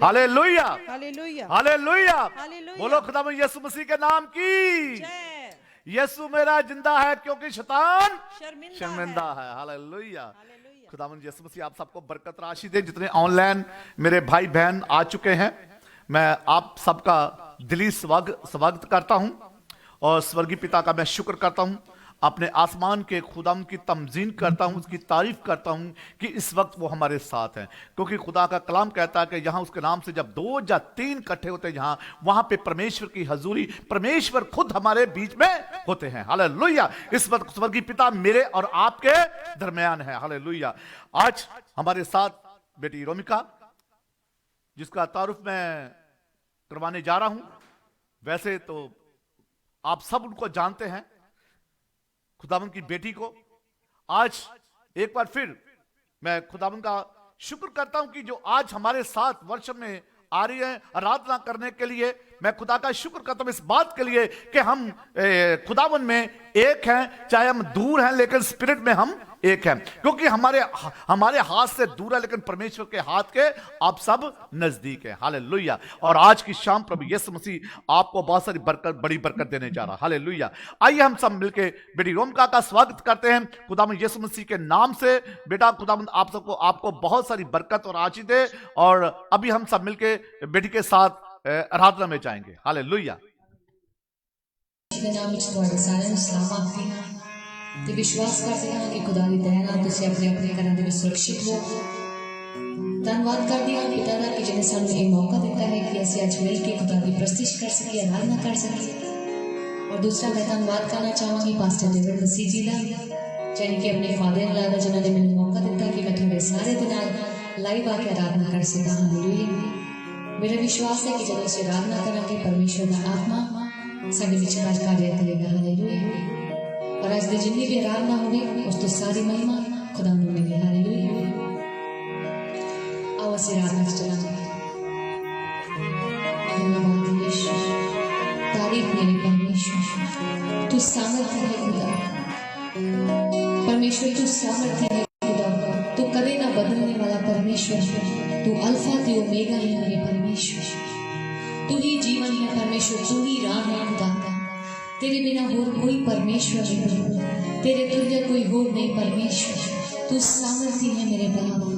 Hallelujah, hallelujah, hallelujah. Hallelujah. बोलो खुदावंद यीशु मसीह के नाम की। जय। यीशु मेरा जिंदा है क्योंकि शैतान शर्मिंदा है। हालेलुया। हालेलुया। खुदावंद यीशु मसीह आप सबको बरकत राशि दे। जितने ऑनलाइन मेरे भाई बहन आ चुके हैं, मैं आप सबका दिली स्वागत करता हूं और स्वर्गीय पिता का मैं शुक्र करता हूं, अपने आसमान के खुदाम की तमजीन करता हूं, उसकी तारीफ करता हूं कि इस वक्त वो हमारे साथ हैं। क्योंकि खुदा का कलाम कहता है कि यहां उसके नाम से जब 2 या 3 इकट्ठे होते हैं, जहां वहां पे परमेश्वर की हजूरी, परमेश्वर खुद हमारे बीच में होते हैं। हालेलुया। इस वक्त स्वर्गीय पिता मेरे और आपके दरमियान है। हालेलुया। आज हमारे साथ बेटी रोमिका, जिसका तारुफ मैं करवाने जा रहा हूं। वैसे तो आप सब उनको जानते हैं, खुदावंद की बेटी को। आज एक बार फिर मैं खुदावंद का शुक्र करता हूं कि जो आज हमारे साथ वर्ष में आ रही है आराधना करने के लिए। मैं खुदा का शुक्र करता हूं इस बात के लिए कि हम खुदावंद में एक हैं, चाहे हम दूर हैं लेकिन स्पिरिट में हम एक हैं। क्योंकि हमारे हाथ से दूर है लेकिन परमेश्वर के हाथ के आप सब नजदीक है। हालेलुया। और आज की शाम प्रभु यीशु मसीह आपको बहुत सारी बरकत, बड़ी बरकत देने जा रहा। हालेलुया। आइए हम सब मिलके बेटी रोमिका का स्वागत करते हैं खुदावंद यीशु मसीह के नाम से। बेटा खुदावंद आप सबको, आपको बहुत सारी बरकत और आशीष दे। और अभी हम सब मिलके बेटी के साथ आराधना में जाएंगे। हालेलुया। ਤੇ ਵਿਸ਼ਵਾਸ ਕਰਦੇ ਹਾਂ ਕਿ ਖੁਦਾ ਦੀ ਦਇਆ ਨਾਲ ਤੁਸੀਂ ਆਪਣੇ ਆਪਣੇ ਘਰਾਂ ਦੇ ਵਿੱਚ ਸੁਰੱਖਿਅਤ ਹੋ। ਧੰਨਵਾਦ ਕਰਦੇ ਹਾਂ ਪਿਤਾ ਦਾ ਕਿ ਜਿਹਨੇ ਸਾਨੂੰ ਇਹ ਮੌਕਾ ਦਿੱਤਾ ਹੈ ਕਿ ਅਸੀਂ ਅੱਜ ਮਿਲ ਕੇ ਖੁਦਾ ਦੀ ਪ੍ਰਸਤਿਸ਼ ਕਰ ਸਕੀਏ, ਆਰਾਧਨਾ ਕਰ ਸਕੀਏ। और दूसरा मैं धन्यवाद करना चाहूँगी पास्टर डेविड मसीह जी का, यानी कि अपने फादर इन लॉ का, जिन्होंने मैंने मौका दिता कि मैं थोड़े सारे दिन लाइव आके आराधना कर सका। हालेलुया। मेरा विश्वास है कि जब ਅਸੀਂ आराधना करांगे परमेश्वर का आत्मा ਸਾਡੇ ਵਿਚਕਾਰ कार्य करेगा। हालेलुया। और आज दिन जितनी भी आराधना होगी उस तो सारी महिमा खुदा में मिले। हालेलुया। आओ ਅਸੀਂ आराधना चला जाए। धन्यवाद यीशु, तारीफ मेरे परमेश्वर, तू सामर्थ्य है खुदा। परमेश्वर तू सामर्थ्य है खुदा, तू कदे ना बदलने वाला परमेश्वर, तू अल्फा ते ओमेगा है मेरे परमेश्वर। तू ही जीवन है परमेश्वर, तू ही राह है खुदा। तेरे बिना और कोई परमेश्वर नहीं, तेरे तुल्य कोई और नहीं परमेश्वर। तू सामर्थ्य है मेरे बाबा।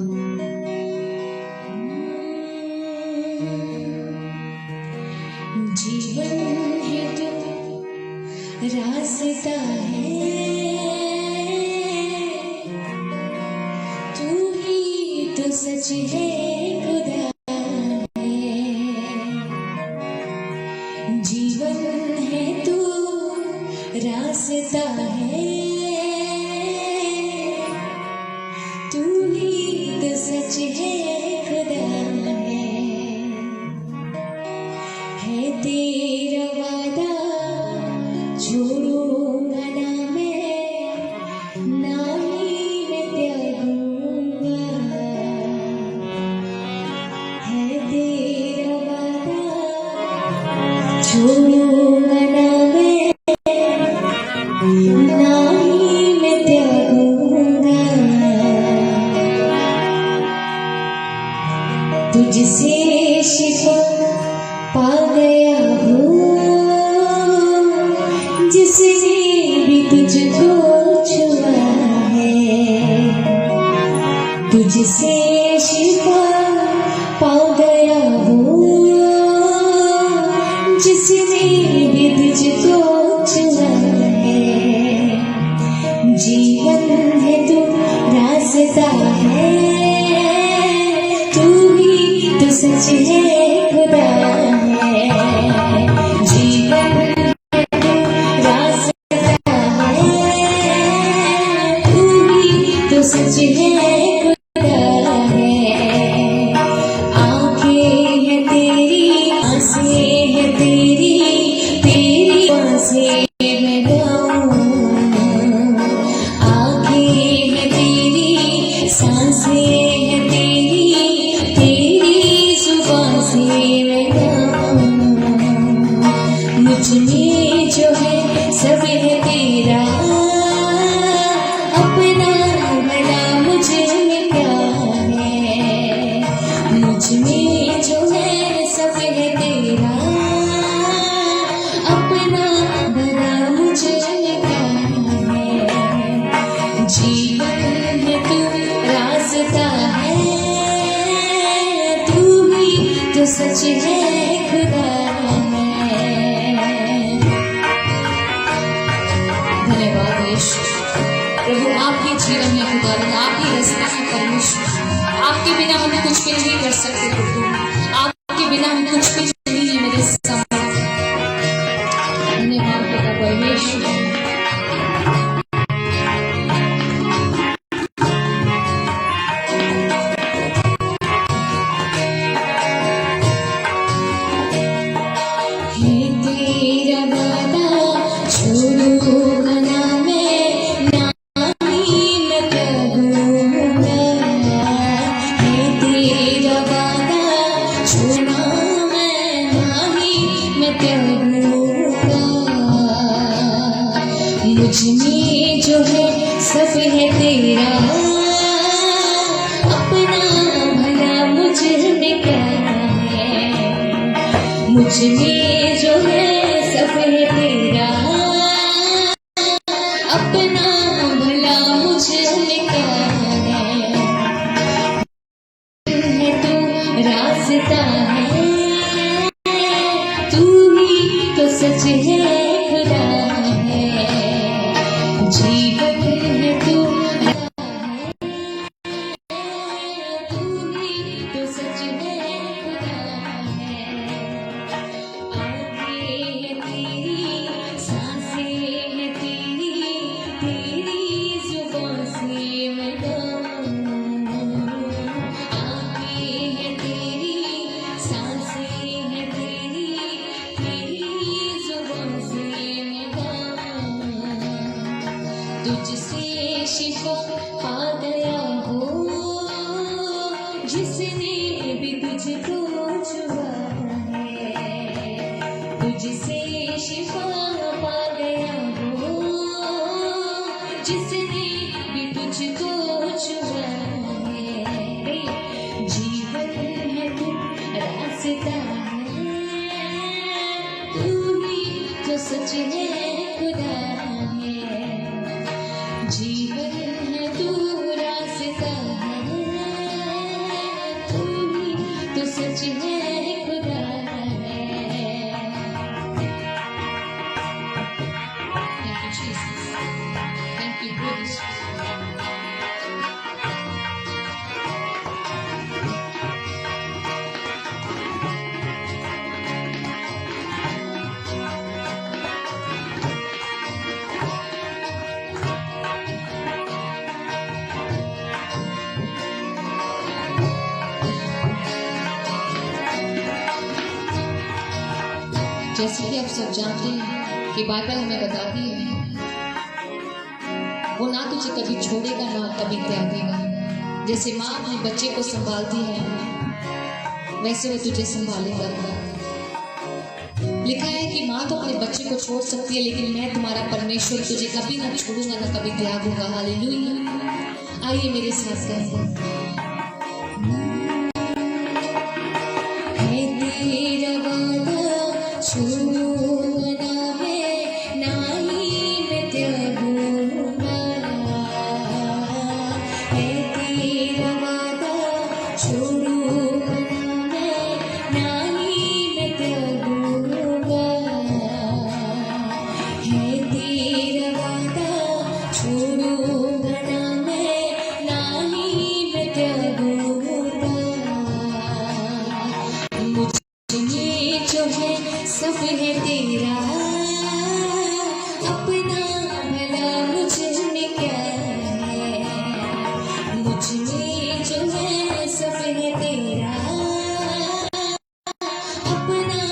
जीवन है तो रास्ता है, तू ही तो सच है खुदा है। जीवन है तो रास्ता है, तू ही तो सच है खुदा है तेरा वादा छोड़ूंगा ना मैं, ना ही मैं त्यागूंगा। है तेरा वादा छोड़ूंगा ना मैं, ना ही मैं त्यागूंगा। तुझसे शिफा पा गया हूँ, जिसने भी तुझको छुआ है। तुझसे शिफा पा गया हूँ, जिसने भी तुझको छुआ है। जीवन है तू रास्ता है, तू ही तो सच है खुदा है। जीवन है तू रास्ता है, तू ही तो सच है खुदा है। आंखें है तेरी, आंखें है तेरी, तेरी आंखें मैं गाऊं। आंखें है तेरी, सांसें है तेरी, तेरी जुबान से मैं गाऊं। मुझ में जो है सब है तेरा, अपना भला मुझ में क्या है। मुझ में जो है सच है खुदा है। धन्यवाद यीशु। प्रभु आपके जीवन में खुदावंद, आपके रास्ता में परमेश्वर, आपके बिना हम कुछ भी नहीं कर सकते प्रभु, आपके बिना हम कुछ भी नहीं है मेरे सामने। धन्यवाद पिता परमेश्वर। मुझमें जो है सब है तेरा, अपना भला मुझ में क्या है। मुझमें जो है सब है तेरा, अपना भला मुझ में क्या है। तू रास्ता है, तू ही तो सच है खुदा है। जीवन है तू, तू ही तो सच है खुदा है। आँखें है तेरी, सांसें है तेरी, तेरी जुबान से मैं गाऊं। आँखें है तेरी, सांसें है तेरी, तेरी जुबान से मैं गाऊं। तुझसे शिफा पा गया हो, जिसने भी तुझको छुआ है। तुझसे शिफा पा गया हो, जिसने भी तुझको छुआ है। जीवन है तू, रास्ता है, तू ही तो सच है खुदा है। जीवन है तू, रास्ता है, तू ही तो सच है खुदा है। Thank you, Jesus. Thank you, Holy Spirit. जैसे कि आप सब जानते हैं कि बाइबल हमें बताती है, वो ना तुझे कभी छोड़ेगा ना कभी त्यागेगा। जैसे माँ अपने बच्चे को संभालती है, वैसे वो तुझे संभालेगा। लिखा है कि माँ तो अपने बच्चे को छोड़ सकती है, लेकिन मैं तुम्हारा परमेश्वर तुझे कभी ना छोड़ूंगा ना कभी त्यागूंगा। हालेलुया। आइए मेरे साथ कहें, छोड़ूंगा ना मैं, ना ही मैं त्यागूंगा। है तेरा वादा, छोड़ूंगा ना मैं, ना ही मैं त्यागूंगा। है तेरा वादा, छोड़ूंगा ना मैं, ना ही मैं त्यागूंगा। मुझमें जो है सब है तेरा, अपना भला मुझ में क्या है। मुझमें जो है सब है तेरा, अपना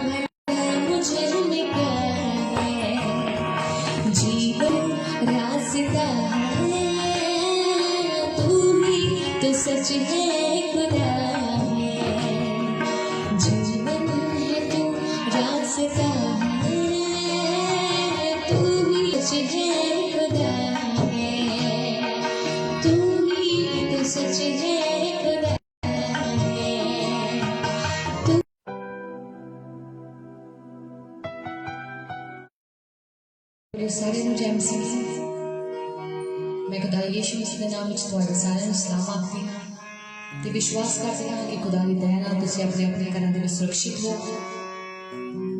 भला मुझ में क्या है। जीवन रास्ता है, तू ही तो सच है खुदा है। जीवन है तू, रास्ता है, तू ही सच है खुदा है। तू ही तो सच है खुदा है। तू सारे ਨੂੰ ਜੈ ਮਸੀਹ। मैं खुदा यीशु मसीह के नाम ਵਿੱਚ ਤੁਹਾਡਾ ਸਾਰਿਆਂ ਨੂੰ ਸਲਾਮ ਆਖਦੀ ਹਾਂ। ਤੇ ਵਿਸ਼ਵਾਸ ਕਰਦੇ ਹਾਂ ਕਿ ਖੁਦਾ ਦੀ ਦਇਆ ਨਾਲ ਤੁਸੀਂ ਆਪਣੇ ਆਪਣੇ ਘਰਾਂ ਦੇ ਵਿੱਚ ਸੁਰੱਖਿਅਤ ਹੋ।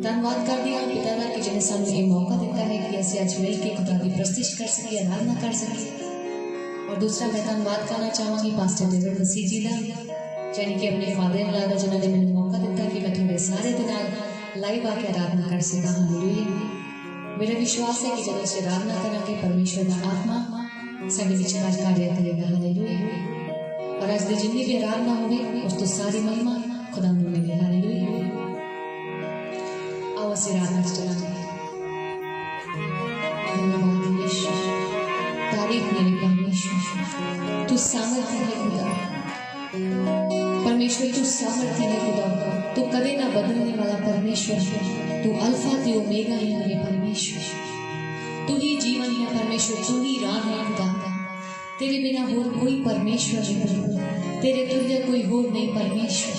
ਧੰਨਵਾਦ ਕਰਦੀ ਹਾਂ ਪਿਤਾ ਦਾ ਕਿ ਜਿਹਨੇ ਸਾਨੂੰ ਇਹ ਮੌਕਾ ਦਿੱਤਾ ਹੈ ਕਿ ਅਸੀਂ ਅੱਜ ਮਿਲ ਕੇ ਖੁਦਾ ਦੀ ਪ੍ਰਸਤਿਸ਼ ਕਰ ਸਕੀਏ, ਆਰਾਧਨਾ ਕਰ ਸਕੀਏ। और दूसरा मैं धन्यवाद करना चाहूँगी पास्टर डेविड मसीह जी का, यानी कि अपने फादर इन लॉ का जिन्होंने मैंने मौका दिता कि मैं थोड़े सारे दिन लाइव आके आराधना कर सका। हालेलुया। मेरा विश्वास है कि जब ਅਸੀਂ आराधना करांगे परमेश्वर का आत्मा ਸਾਡੇ ਵਿੱਚ ਰਾਜ कार्य करेगा। हालेलुया। और आज ਦੀ ਜਿੰਨੀ ਵੀ आराधना होगी ਉਸ ਤੋਂ ਸਾਰੀ महिमा खुदा ਨੂੰ मिले। हालेलुया। आओ ਅਸੀਂ आराधना चलांगे। धन्यवाद यीशु, तारीफ मेरे परमेश्वर, तू सामर्थ्य है खुदा। परमेश्वर तू सामर्थ्य है खुदा, तू कदे ना बदलने वाला परमेश्वर, तू अल्फा ते ओमेगा है मेरे परमेश्वर। तू ही जीवन है परमेश्वर, तू ही राह है खुदा। तेरे बिना और कोई परमेश्वर नहीं प्रभु, तेरे तुल्य कोई और नहीं परमेश्वर।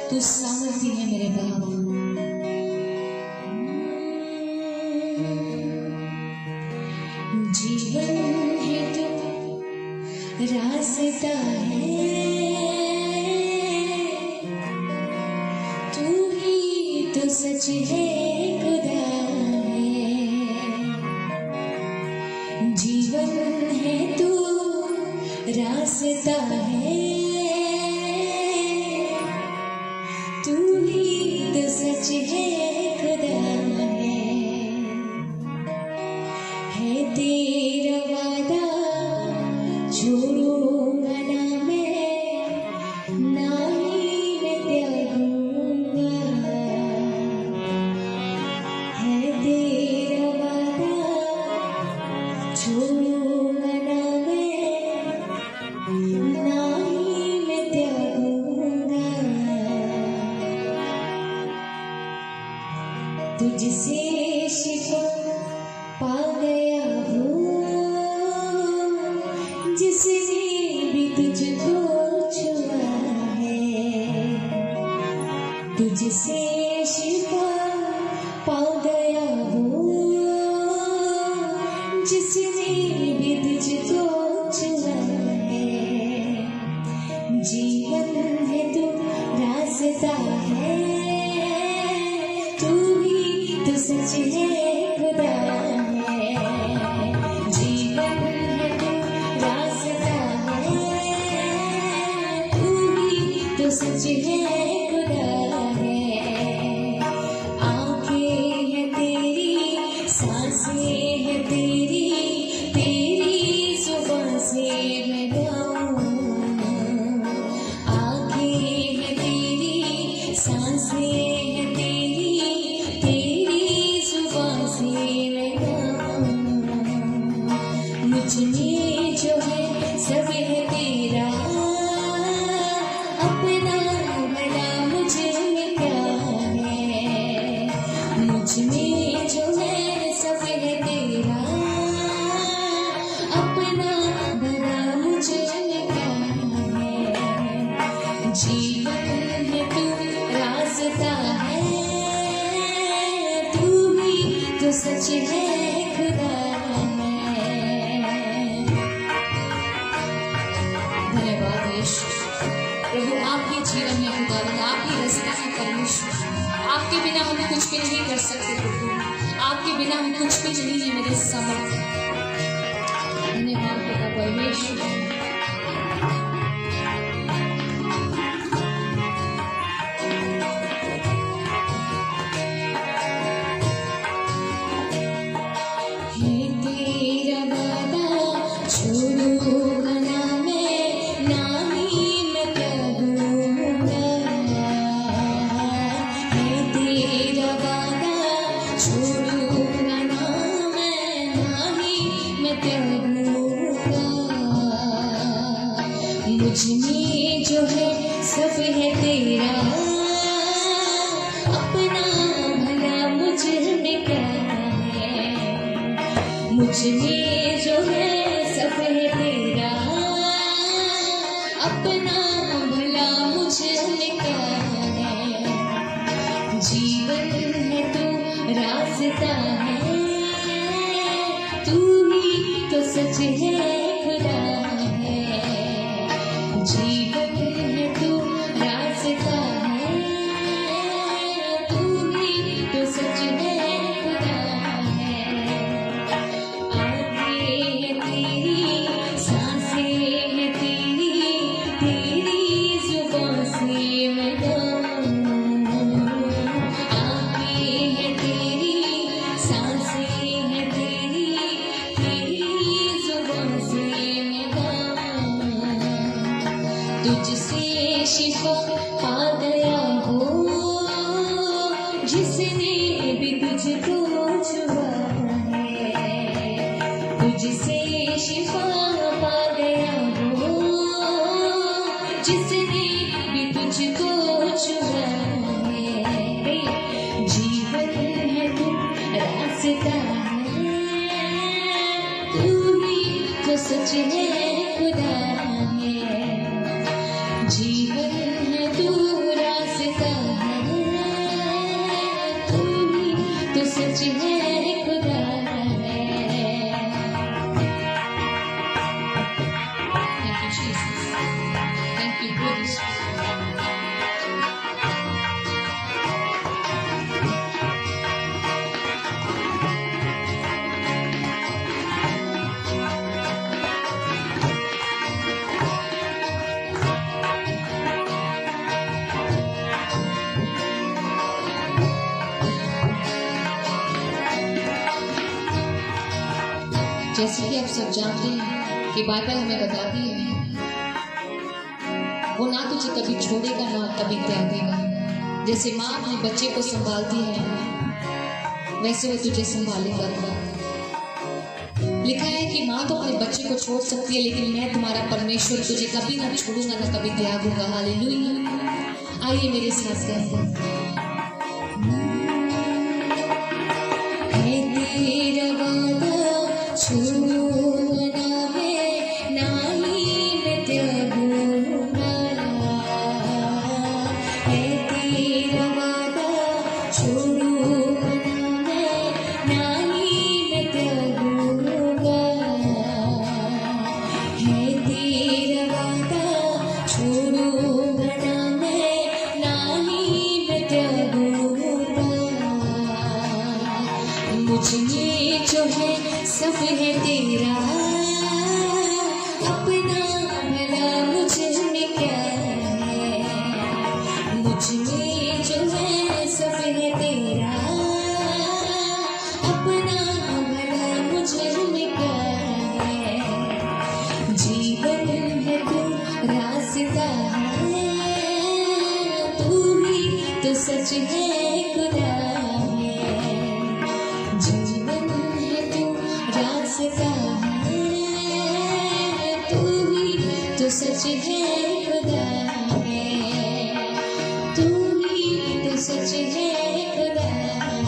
तू सामर्थ्य है मेरे बाप। जीवन है तू, रास्ता है, तू ही तो सच है खुदा है। जीवन है तू, रास्ता है, तू ही तो सच है खुदा है तेरा वादा छोड़ूंगा ना मैं, ना ही मैं त्यागूंगा। है तेरा वादा छोड़ूंगा ना मैं, ना ही मैं त्यागूंगा। तुझसे शिफा पा गया हूँ, जिसने भी तुझको छुआ है। तुझसे शिफा पा गया हूँ, जिसने भी तुझको छुआ है। जीवन है तू, रास्ता है, तू ही तो सच है खुदा है। जीवन है तू, रास्ता है, तू ही तो सच है खुदा है। आंखें है तेरी, सांसें है तेरी, तेरी जुबान से मैं गाऊं। आंखें है तेरी, सांसें है तेरी, तेरी जुबान से मैं गाऊं। मुझ में जो है सब है तेरा, अपना भला मुझ में क्या है। मुझ में जो है सब है तेरा, अपना भला मुझ में क्या है। जीवन है तू, रास्ता है, तू ही तो सच है खुदा है। धन्यवाद यीशु। प्रभु आपके जीवन में खुदा, आपकी रास्ता है परमेश्वर। आपके बिना हम कुछ भी नहीं कर सकते प्रभु, आपके बिना हम कुछ भी नहीं है मेरे समर्थ। धन्यवाद पिता परमेश्वर। है तेरा वादा छोड़ूंगा ना मैं, ना ही मैं त्यागूंगा। है तेरा वादा छोड़ूंगा ना मैं, ना ही मैं त्यागूंगा। मुझ में जो है सब है तेरा, अपना भला मुझ में क्या है। मुझ में जो है सब है तेरा, अपना भला मुझ में क्या है। जीवन है तू, रास्ता है, तू ही तो सच है खुदा है। जीवन है तू, जैसे कि आप सब जानते हैं कि बाइबल हमें बताती है वो ना तुझे कभी छोड़ेगा ना कभी त्यागेगा। जैसे माँ अपने बच्चे को संभालती है वैसे वो तुझे संभालेगा। लिखा है कि माँ तो अपने बच्चे को छोड़ सकती है लेकिन मैं तुम्हारा परमेश्वर तुझे कभी ना छोड़ूंगा ना कभी त्यागूंगा। हालेलुया। आइए मेरे साथ कहते हैं तेरा वादा छोड़ूंगा ना मैं ना ही मैं त्यागूंगा। है तेरा वादा छोड़ूंगा ना मैं ना ही मैं त्यागूंगा। है तेरा वादा छोड़ूंगा ना मैं ना ही मैं त्यागूंगा। मुझ में जो है सब है तेरा अपना भला मुझ में क्या है। मुझ में जो है सब है तेरा अपना भला मुझ में क्या है। जीवन है तू रास्ता है तू ही तो सच है खुदा है। जीवन है तू रास्ता है तू ही तो सच है खुदा है। तू ही तो सच है खुदा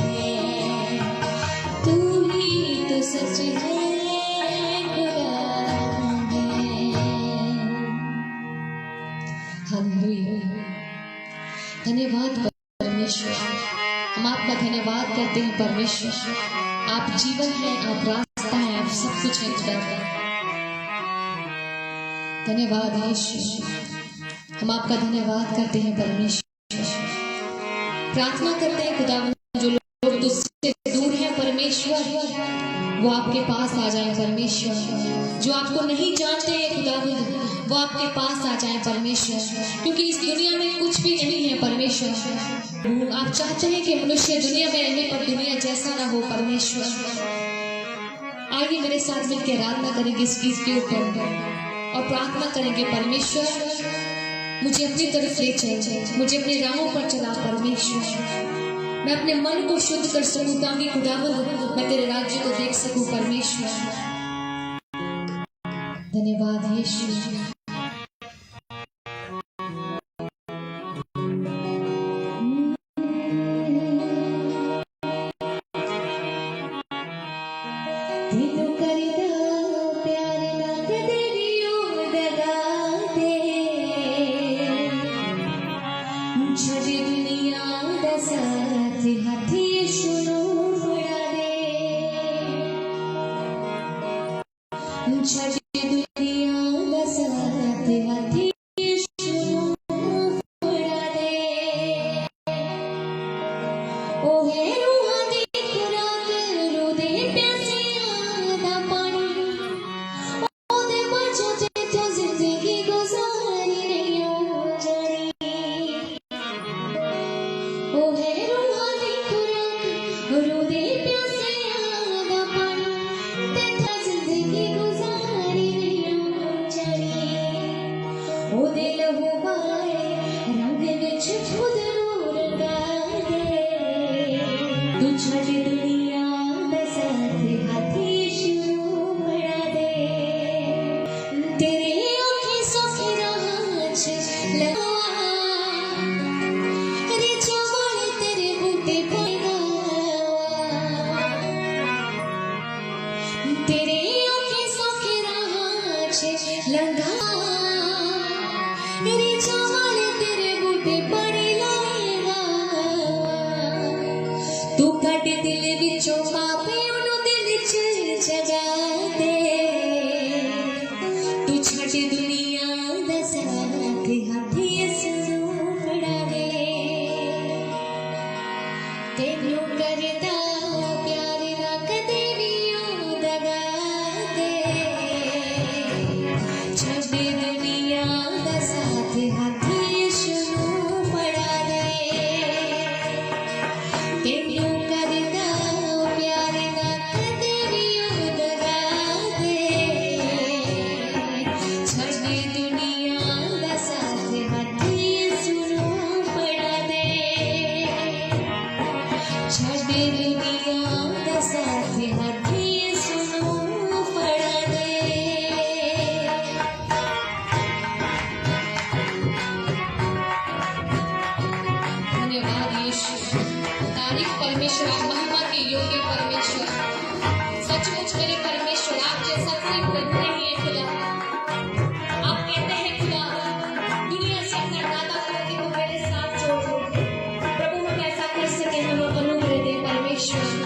है। तू ही तो सच है खुदा है। हालेलुया। धन्यवाद परमेश्वर। हम आपका धन्यवाद करते हैं परमेश्वर। आप जीवन है आप रास्ता है आप सब कुछ है खुदा। धन्यवाद यीशु। हम आपका धन्यवाद करते हैं परमेश्वर। प्रार्थना करते हैं खुदा जो लोग तुझसे दूर हैं परमेश्वर वो आपके पास आ जाए परमेश्वर। जो आपको नहीं जानते हैं खुदा वो आपके पास आ जाए परमेश्वर। क्योंकि इस दुनिया में कुछ भी नहीं है परमेश्वर। आप चाहते हैं कि मनुष्य दुनिया में रहने पर दुनिया जैसा ना हो परमेश्वर। आइए मेरे साथ मिलकर आराधना करेंगे इस गीत के ऊपर और प्रार्थना करेंगे परमेश्वर मुझे अपनी तरफ ले चल मुझे अपने राहों पर चला परमेश्वर। मैं अपने मन को शुद्ध कर सकूं ताकि खुदावंद मैं तेरे राज्य को देख सकूं परमेश्वर। धन्यवाद यीशु। परमेश्वर, तारीफ परमेश्वर, आप महिमा के योग्य परमेश्वर। सचमुच मेरे परमेश्वर, आप जैसा कोई प्रभु नहीं है खुदा। आप कहते हैं खुदा, दुनिया से अपना नाता तोड़ के तुम मेरे साथ जोड़ दो। प्रभु हम ऐसा कर सके, हम अनुग्रह दे परमेश्वर।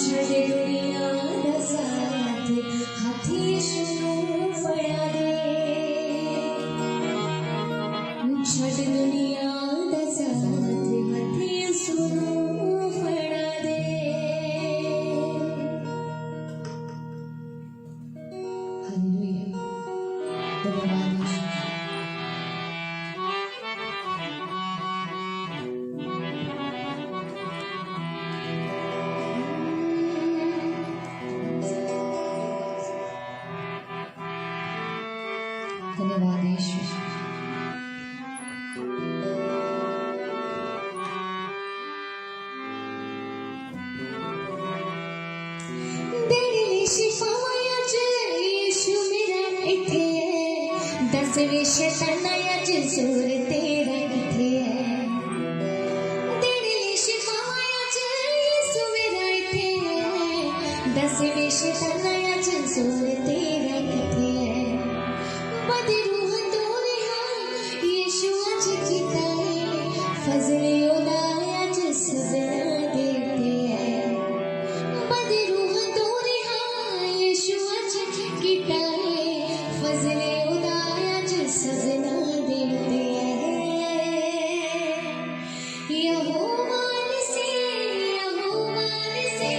ਛੱਡ ਦੁਨੀਆ ਦਾ ਸਾਥ ਹੱਥ ਯਿਸੂ ਨੂੰ ਫੜਾ ਦੇ ਛੱਡ ਦੁਨੀਆ ਦਾ ਸਾਥ ਹੱਥ ਯਿਸੂ ਨੂੰ ਫੜਾ ਦੇ ਹਾਲੇਲੂਇਆ ਧੰਨਵਾਦ ਯਿਸੂ धन्यवाद यीशु तेरी शिफाया च यीशु मेरा इथे है दस वे शैताना च जोर तेरा किथे है तेरी शिफाया च यीशु मेरा इथे है दस वे शैताना च जोर तेरा किथे है बदरूह तो रिहा यीशु अज कीता है फजले ओदा अज सजना देते है बदरूह तो रिहा यीशु अज कीता है फजले ओदा अज सजना देते है यहोवा निसी यहोवा निसी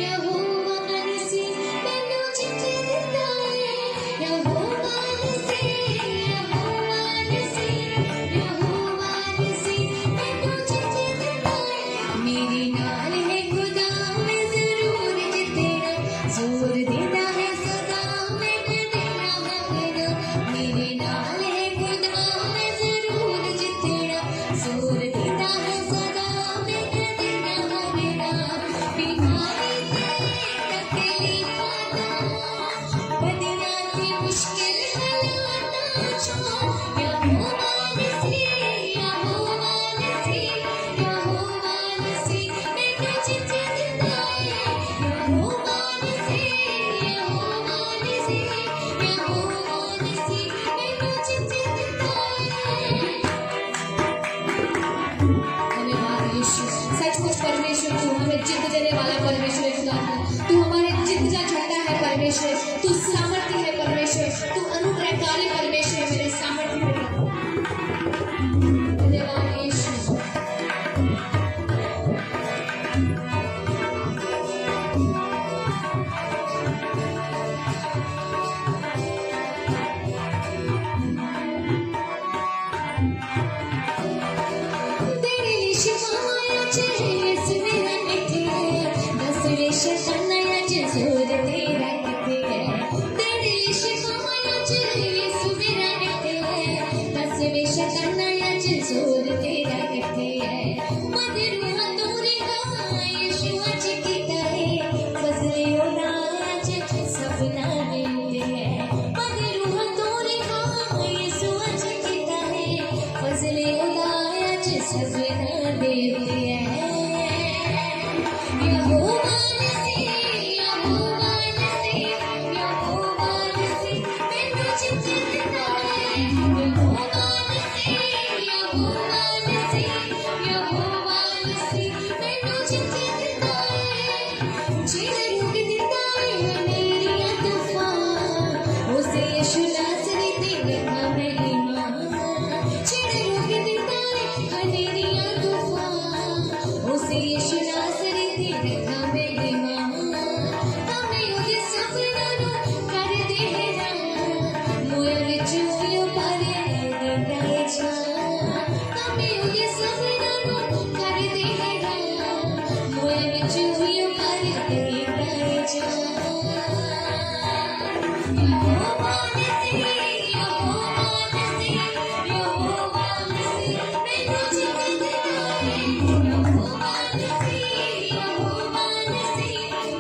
यहोवा निसी मैनू चिट्ठी दिता है यहोवा मेरे नाल है खुदा मैं जरूर जितेना जोर देता है सदा मैं देना मगना मेरे नाल है खुदा मैं जरूर जितेना जोर देता है सदा मैं देना मगना बीमारी तकलीफां बदना की मुश्किल हालात छो यहोवा निसी यहोवा निसी यहोवा निसी मैनू चिट्ठी दिता है यहोवा निसी यहोवा निसी यहोवा निसी मैनू चिट्ठी दिता है धन्यवाद यीशु सचमुच परमेश्वर तू हमें जीत देने वाला परमेश्वर है खुदा तू हमारे जीत का झंडा है परमेश्वर तू सामर्थ्य है परमेश्वर तू अनुग्रहकारी परमेश्वर है मेरे सामर्थ्य है धन्यवाद यीशु तेरी शिफाया च यीशु मेरा इथे है दस वे शैताना च जोर तेरा किथे है तेरी शिफाया च यीशु मेरा इथे है दस वे शैताना च जोर तेरा किथे है मदरूह दूरी का यीशु अज कीता है फजले ओदा अज सपना मिलते है मदरूह दूरी का यीशु अज कीता है फजले ओदा अज सपना देते है यहोवा निसी यहोवा निसी यहोवा निसी मैनू चिट्ठी दिता है यहोवा निसी यहोवा निसी यहोवा निसी मैनू चिट्ठी दिता है जेड़े रोक दिता है मेरिया तूफान उसे यीशु नासरी दी देखा मेरी मां जेड़े रोक दिता है मेरिया तूफान उसे यीशु नासरी दी देखा मेरी मां हमें उदे सपना नु कर दे ना मोए विच उयो पारे देता है छा हमें उदे सपना नु कर दे ना मोए विच उयो पारे देता है छा यहोवा निसी यहोवा निसी यहोवा निसी मैनू चिट्ठी दिता है यहोवा निसी यहोवा निसी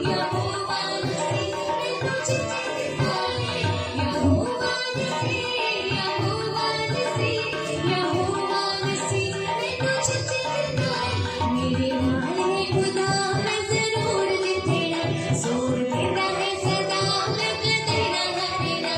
यहोवा निसी मैनू चिट्ठी दिता है यहोवा निसी यहोवा निसी यहोवा निसी मैनू चिट्ठी दिता है मेरे नाल है खुदा मैं जरूर जितेना जोर देता है सदा मैं देना मगना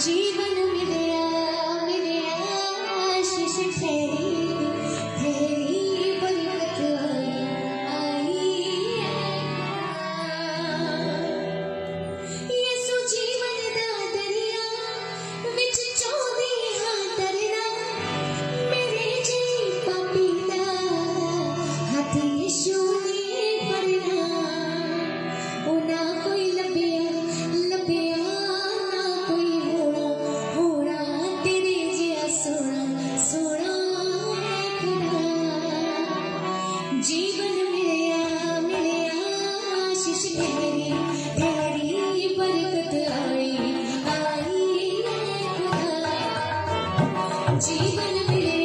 जीवन मिले आशीष ठहरी ठहरी बरकत आई यसु जीवन दा दरिया विच चौंदी हां तरना मेरे जी पापी दा हाथ यीशु ने फड़ना ओ ना कोई लभिया लभिया ना कोई होना होना तेरे जिया सोना सोना खुदा जीवन मिले आशीष ठहरी ठहरी बरकत आई खुदा जीवन मिले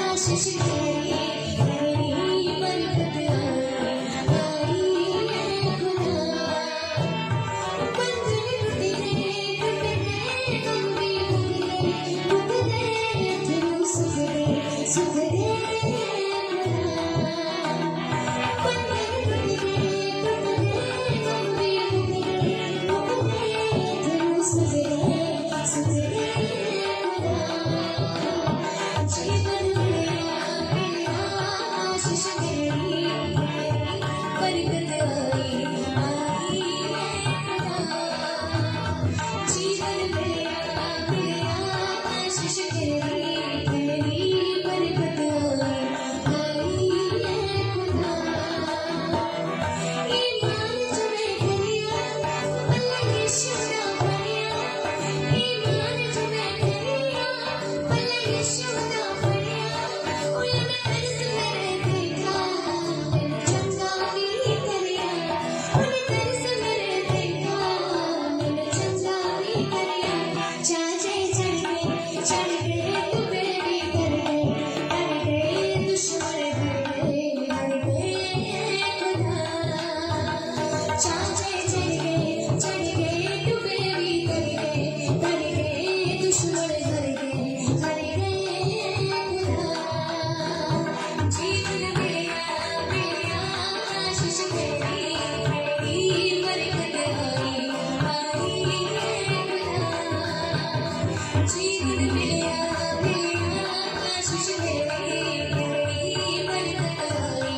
आशीष ठहरी ठहरी बरकत आई खुदा बंधन टूट गए गम भी टूट गए अथरू सुख गए बंधन टूट गए गम भी टूट गए अथरू सुख गए जीवन मिले आशीष तेरी बरकत आई खुदा जीवन मिले आशीष तेरी बरकत आई खुदा ईमान जुड़े करिया अल्लाह यीशु ना पड़िया ईमान जुड़े करिया अल्लाह यीशु ना पड़िया उन्हें तरस मेरे देखा मैंने चंगा भी करिया उन्हें तरस मेरे देखा मैंने चंगा भी करिया चाचे चढ़ गए तू बेबी कर गए दुश्मन हर गए खुदा चाचे चढ़ गए तू बेबी कर गए दुश्मन हर गए खुदा जीवन मिले आशीष तेरी बरकत आई खुदा जीवन मिले आशीष तेरी बरकत आई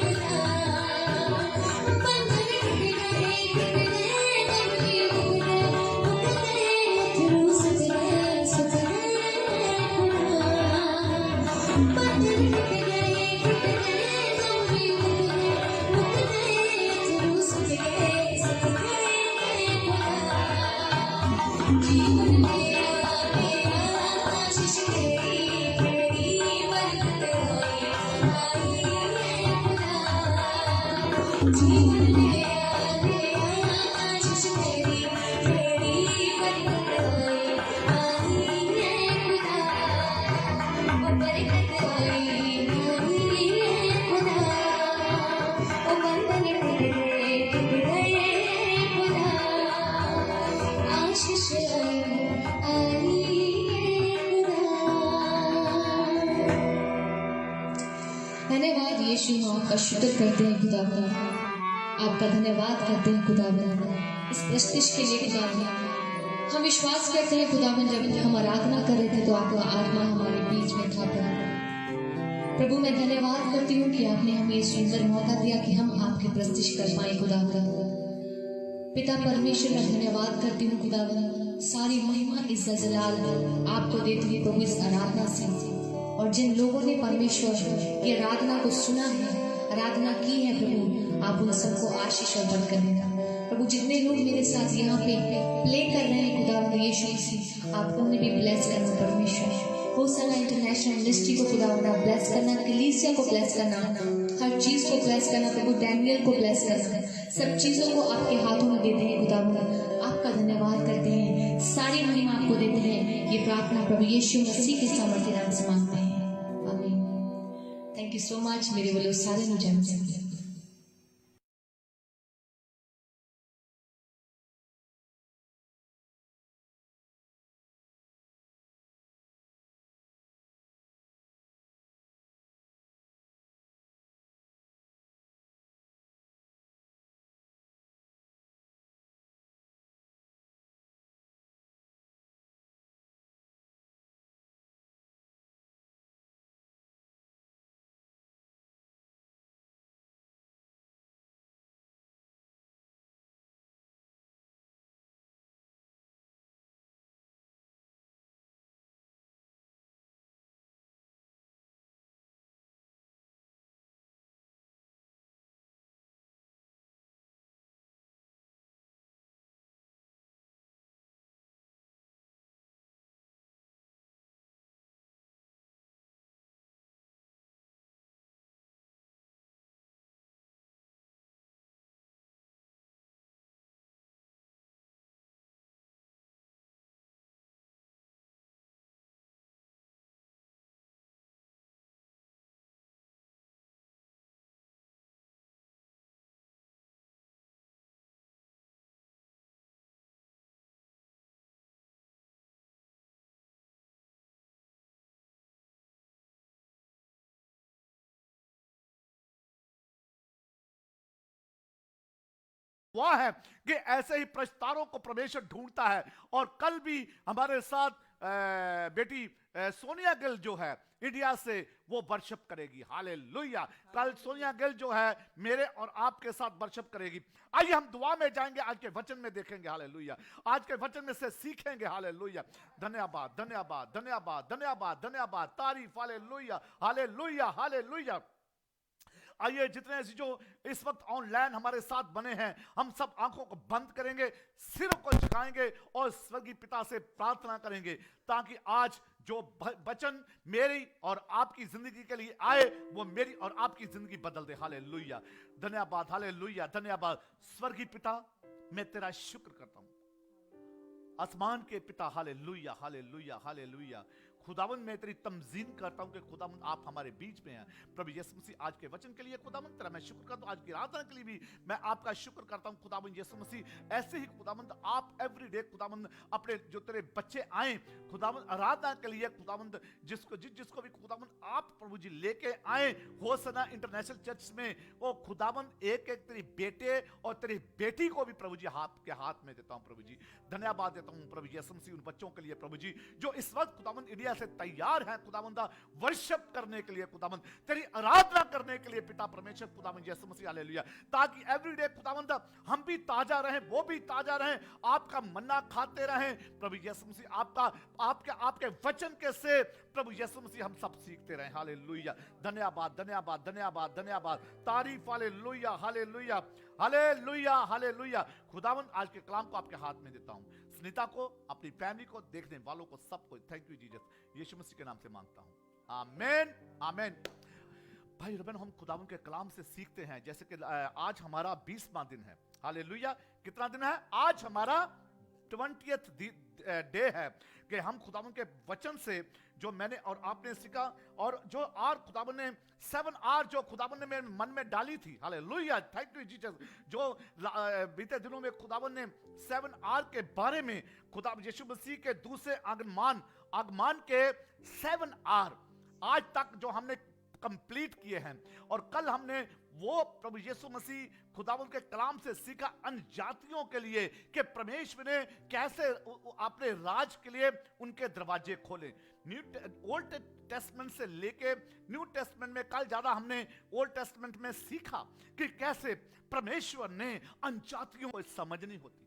खुदा बंधन टूट गए गम भी टूट गए अथरू सुख गए खुदा बंधन टूट गए गम भी टूट गए अथरू सुख गए खुदा जीवन मिले आशीष तेरी बरकत आई खुदा जीवन मिले आशीष तेरी बरकत आई खुदा ओ बरकत आई खुदा ओ बंधन टूट गए खुदा आशीष आई खुदा धन्यवाद यीशु हम आपका शुक्र करते हैं खुदा आपका धन्यवाद करते हैं खुदा इस प्रस्तुति के लिए खुदा हम विश्वास करते हैं खुदा जब हम आराधना कर रहे थे तो आपका आत्मा हमारे बीच में था प्रभु मैं धन्यवाद करती हूँ कि आपने हमें ये सुंदर मौका दिया कि हम आपकी प्रस्तुति कर पाए खुदा पिता परमेश्वर मैं धन्यवाद करती हूँ खुदा सारी महिमा इज्जत जलाल आपको देती हूँ प्रभु इस आराधना से और जिन लोगों ने परमेश्वर ये आराधना को सुना है आराधना की है प्रभु आप उन सबको आशीष और बरकत देना प्रभु जितने लोग मेरे साथ यहाँ पे प्ले कर रहे हैं खुदा यीशु मसीह आप उन्हें भी ब्लेस करना परमेश्वर होसाना इंटरनेशनल मिनिस्ट्री को खुदा ब्लेस करना कलीसिया को ब्लेस करना हर चीज को ब्लेस करना प्रभु डैनियल को ब्लेस करना सब चीजों को आपके हाथों में देते हैं खुदा आपका धन्यवाद करते हैं सारी महिमा आपको देते हैं ये प्रार्थना प्रभु यीशु मसीह के सामर्थ्य नाम से मांगते हैं आमीन थैंक यू सो मच मेरे वालों सारे नु हुआ है कि ऐसे ही प्रस्तारों को परमेश्वर ढूंढता है। और कल भी हमारे साथ बेटी सोनिया गिल जो है इंडिया से, वो वर्शिप करेगी। हालेलुया। कल सोनिया गिल जो है मेरे और आपके साथ वर्शिप करेगी। आइए हम दुआ में जाएंगे, आज के वचन में देखेंगे। हालेलुया। आज के वचन में से सीखेंगे। हालेलुया। धन्यवाद, धन्यवाद, धन्यवाद, धन्यवाद, धन्यवाद, तारीफ। Hallelujah, hallelujah, hallelujah. आइए जितने ऐसे जो इस वक्त ऑनलाइन हमारे साथ बने हैं, हम सब आंखों को बंद करेंगे, सिर को झुकाएंगे और स्वर्गीय पिता से प्रार्थना करेंगे ताकि आज जो वचन मेरी और आपकी जिंदगी के लिए आए वो मेरी और आपकी जिंदगी बदल दे। हालेलुया। धन्यवाद, हालेलुया, धन्यवाद। स्वर्गीय पिता, मैं तेरा शुक्र करता हूं, आसमान के पिता। Hallelujah, hallelujah, hallelujah. खुदावंद मैं तेरी तमजीद करता हूं कि खुदावंद आप हमारे बीच में हैं। प्रभु यीशु मसीह आज के वचन के लिए खुदावंद तेरा मैं शुक्र करता हूं। आज की आराधना के लिए भी मैं आपका शुक्र करता हूं खुदावंद यीशु मसीह। ऐसे ही खुदावंद आप एवरीडे खुदावंद अपने जो तेरे बच्चे आए खुदावंद आराधना के लिए, खुदावंद जिसको भी खुदावंद आप प्रभु जी लेके आए होसना इंटरनेशनल चर्च में, वो खुदावंद एक एक तेरी बेटे और तेरी बेटी को भी प्रभु जी के हाथ में देता हूं। प्रभु जी धन्यवाद देता हूं प्रभु यीशु मसीह उन बच्चों के लिए प्रभु जी जो इस वक्त खुदावंद इंडिया से तैयार हैं खुदावंदा वर्शिप करने के लिए, खुदावंद तेरी आराधना करने के लिए पिता परमेश्वर खुदावंद यीशु मसीह। हालेलुया। ताकि एवरीडे खुदावंदा हम भी ताजा रहें, वो भी ताजा रहें, आपका मन्ना खाते रहें प्रभु यीशु मसीह। आपके वचन के से प्रभु यीशु मसीह हम सब सीखते रहें। हालेलुया। धन्यवाद, धन्यवाद, धन्यवाद, धन्यवाद, तारीफ। Hallelujah, hallelujah, hallelujah, hallelujah. खुदावंद आज के कलाम को आपके हाथ में देता हूं। सुनीता को, अपनी फैमिली को, देखने वालों को, सबको थैंक यू जीसस, यीशु मसीह के नाम से मांगता हूं। आमीन, आमीन। भाई रबन, हम खुदावंद के कलाम से सीखते हैं। जैसे कि आज हमारा 20वां दिन है। हालेलुया। कितना दिन है आज? हमारा 20th डे है कि हम खुदावंद के वचन से जो मैंने और आपने सीखा, और जो आर खुदावंद ने 7 आर जो खुदावंद ने मेरे मन में डाली थी। Hallelujah, thank you Jesus. जो बीते दिनों में खुदावंद ने 7 आर के बारे में, खुदा यीशु मसीह के दूसरे आगमन के 7 आर आज तक जो हमने कंप्लीट किए हैं। और कल हमने वो प्रभु यीशु मसीह खुदावंद के कलाम से सीखा अनजातियों के लिए कि परमेश्वर ने कैसे अपने राज के लिए उनके दरवाजे खोले। ओल्ड टेस्टमेंट से लेके न्यू टेस्टमेंट में कल ज्यादा हमने ओल्ड टेस्टमेंट में सीखा कि कैसे परमेश्वर ने अनजातियों को समझनी होती।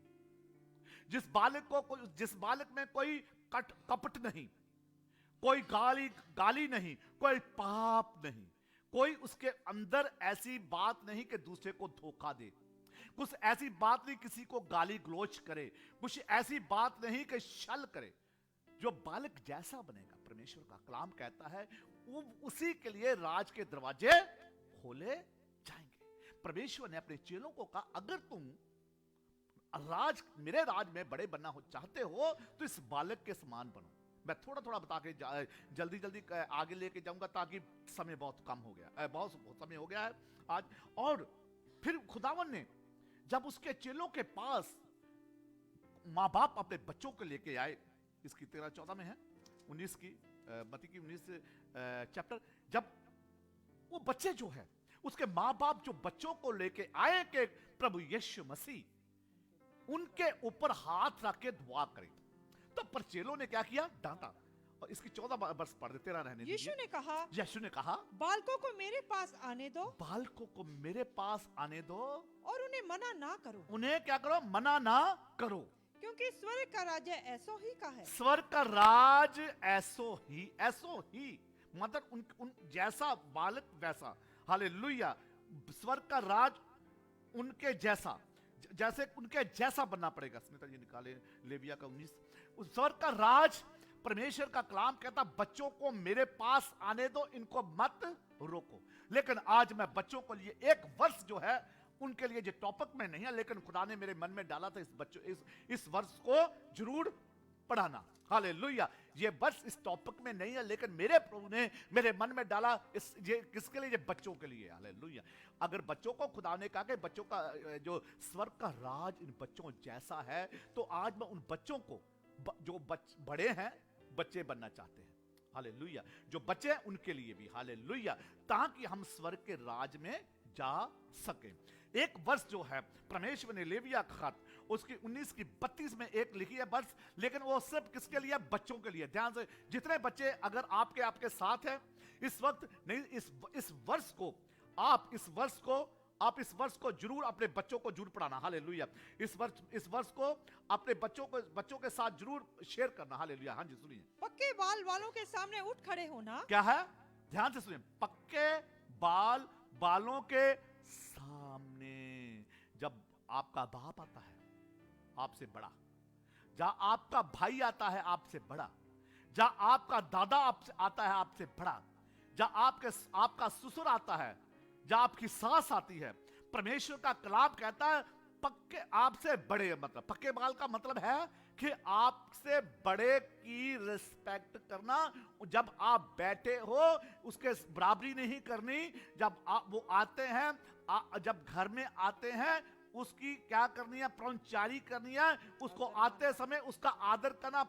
जिस बालक में कोई कपट नहीं, कोई गाली नहीं, कोई पाप नहीं, कोई उसके अंदर ऐसी बात नहीं कि दूसरे को धोखा दे, कुछ ऐसी बात नहीं किसी को गाली गलोच करे, कुछ ऐसी बात नहीं कि छल करे। जो बालक जैसा बनेगा, परमेश्वर का कलाम कहता है, वो उसी के लिए राज के दरवाजे खोले जाएंगे। परमेश्वर ने अपने चेलों को कहा, अगर तुम मेरे राज में बड़े बनना चाहते हो तो इस बालक के समान बनो। मैं थोड़ा थोड़ा बता के जल्दी आगे लेके जाऊंगा ताकि समय बहुत कम हो गया, बहुत समय हो गया है आज। और फिर खुदावन ने जब उसके चेलों के पास माँ बाप अपने बच्चों को लेके आए, इसकी 13-14 में है, 19 की मत्ती की 19 चैप्टर, जब वो बच्चे जो है उसके माँ बाप जो बच्चों को लेके आए कि प्रभु यीशु मसीह उनके ऊपर हाथ रख के दुआ करें, तो पर चेलों ने क्या किया? डांटा। और इसकी 14 वर्ष पढ़ दे, 13 रहने दीजिए। यीशु ने कहा बालकों को मेरे पास आने दो, बालकों को मेरे पास आने दो और उन्हें मना ना करो। उन्हें क्या करो? मना ना करो, क्योंकि स्वर्ग का राज्य ऐसो ही का है। स्वर्ग का राज ऐसो ही मतलब उन जैसा बालक वैसा। हालेलुया। स्वर्ग का राज उनके जैसा, जैसे उनके जैसा बनना पड़ेगा। स्मिता जी निकाले लेविया का 19। उस स्वर्ग का राज, परमेश्वर का कलाम कहता बच्चों को मेरे पास आने दो, इनको मत रोको। लेकिन आज मैं बच्चों के लिए 1 वर्ष जो है उनके लिए जो टॉपिक में नहीं है, लेकिन खुदा ने मेरे मन में डाला था इस वर्ष को जरूर पढ़ाना। हालेलुया। ये वर्ष इस टॉपिक में नहीं है, लेकिन मेरे प्रभु ने मेरे मन में डाला ये किसके लिए? ये बच्चों के लिए। हालेलुया। अगर बच्चों को खुदा ने कहा कि बच्चों का जो स्वर्ग का राज इन बच्चों जैसा है, तो आज मैं उन बच्चों को जो बड़े हैं बच्चे बनना चाहते हैं। हालेलुया। जो बच्चे हैं उनके लिए भी। हालेलुया। ताकि हम स्वर्ग के राज में जा सके। एक वर्ष जो है परमेश्वर ने लेविया का खत उसकी 19 की 32 में एक लिखी है वर्ष, लेकिन वो सिर्फ किसके लिए? बच्चों के लिए। ध्यान से, जितने बच्चे अगर आपके साथ हैं इस वक्त, नहीं इस वर्ष को आप इस वर्ष को जरूर अपने बच्चों को जरूर पढ़ाना। हालेलुया। इस वर्ष को अपने बच्चों के साथ जरूर शेयर करना। हालेलुया। हाँ जी, सुनिए। पक्के बाल वालों के सामने उठ खड़े होना। क्या है? ध्यान से सुनिए। पक्के बालों के सामने। जब आपका बाप आता है आपसे बड़ा, जहां आपका भाई आता है आपसे बड़ा, जहां आपका दादा आता है आपसे बड़ा, जहां आपका ससुर आता है, जहां आपकी सास आती है, परमेश्वर का कलाम कहता है पक्के आपसे बड़े, मतलब पक्के बाल का मतलब है कि आपसे बड़े की रिस्पेक्ट करना। जब आप बैठे हो उसके बराबरी नहीं करनी। जब वो आते हैं, जब घर में आते हैं उसकी क्या करनी है? प्रौंचारी करनी है। उसको आते समय उसका आदर करना।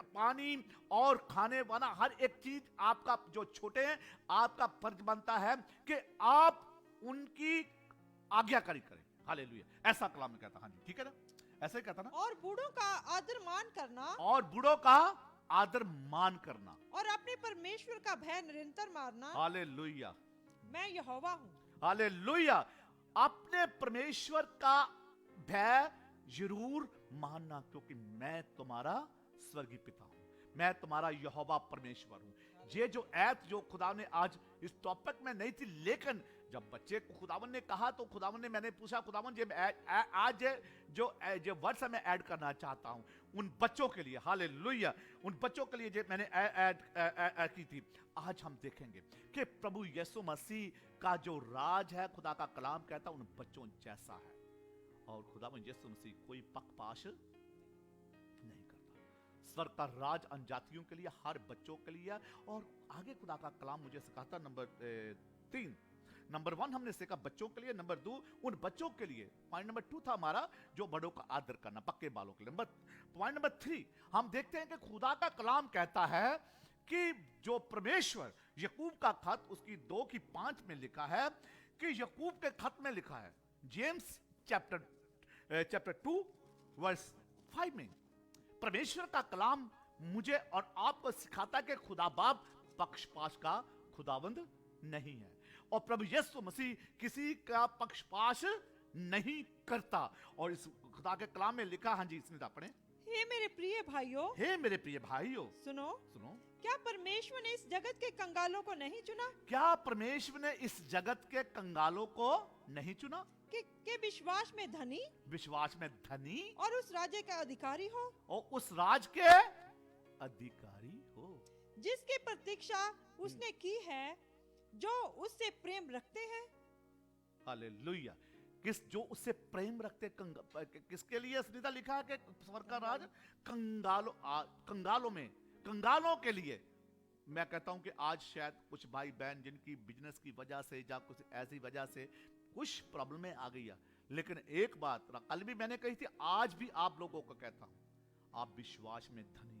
पानी और खाने वाला हर एक चीज आपका, जो छोटे हैं आपका फर्ज बनता है कि आप उनकी आज्ञाकारी करें। हालेलुया। ऐसा कलाम में कहता। हाँ जी, ठीक है ना? ऐसे ही कहता ना। और बूढ़ों का आदर मान करना। और बूढ़ों का आदर मान करना। और अपने परमेश्वर का भय निरंतर मारना। हालेलुया। मैं यहोवा हूँ। हालेलुया। अपने परमेश्वर का भय जरूर मानना, क्योंकि मैं तुम्हारा स्वर्गीय पिता हूं, मैं तुम्हारा यहोवा परमेश्वर हूं। ये जो ऐत जो खुदा ने आज इस टॉपिक में नहीं थी, लेकिन जब बच्चे को खुदावन ने कहा तो खुदावन ने, मैंने पूछा खुदावन ये आज जो वर्ड्स मैं ऐड करना चाहता हूं उन बच्चों के लिए। हालेलुया। उन बच्चों के लिए जो मैंने ऐड की थी, आज हम देखेंगे कि प्रभु यीशु मसीह का जो राज है, खुदा का कलाम कहता उन बच्चों जैसा है। और खुदावन यीशु मसीह कोई पक्षपात नहीं करता। स्वर्ग का राज अनजातियों के लिए, हर बच्चों के लिए। और आगे खुदा का कलाम मुझे सिखाता नंबर 3। नंबर 1 हमने सीखा बच्चों के लिए, नंबर 2 उन बच्चों के लिए, पॉइंट नंबर 2 था हमारा जो बड़ों का आदर करना, पक्के बालों के लिए। पॉइंट नंबर 3 हम देखते हैं कि खुदा का कलाम कहता है कि जो परमेश्वर, यकूब का खत उसकी 2 की 5 में लिखा है कि यकूब के खत में लिखा है, जेम्स चैप्टर 2 वर्स 5 में परमेश्वर का कलाम मुझे और आपको सिखाता कि खुदा बाप पक्षपात का खुदावंद नहीं है, और प्रभु यीशु मसीह किसी का पक्षपात नहीं करता। और इस खुदा के कलाम में लिखा, हाँ जी इसने अपने, हे मेरे प्रिय भाइयों, हे मेरे प्रिय भाइयों, सुनो, क्या परमेश्वर ने इस जगत के कंगालों को नहीं चुना? क्या परमेश्वर ने इस जगत के कंगालों को नहीं चुना? कि विश्वास में धनी और उस राज्य का अधिकारी हो, और उस राज के अधिकारी हो जिसकी प्रतीक्षा उसने की है जो उससे प्रेम रखते हैं। हालेलुया। जो उससे प्रेम रखते, किसके लिए सुनीता लिखा है कि स्वर्ग का राज कंगालों के लिए। मैं कहता हूं कि आज शायद कुछ भाई बहन जिनकी बिजनेस की वजह से या कुछ ऐसी वजह से कुछ प्रॉब्लमें आ गई है, लेकिन एक बात कल भी मैंने कही थी, आज भी आप लोगों को कहता हूं, आप विश्वास में धनी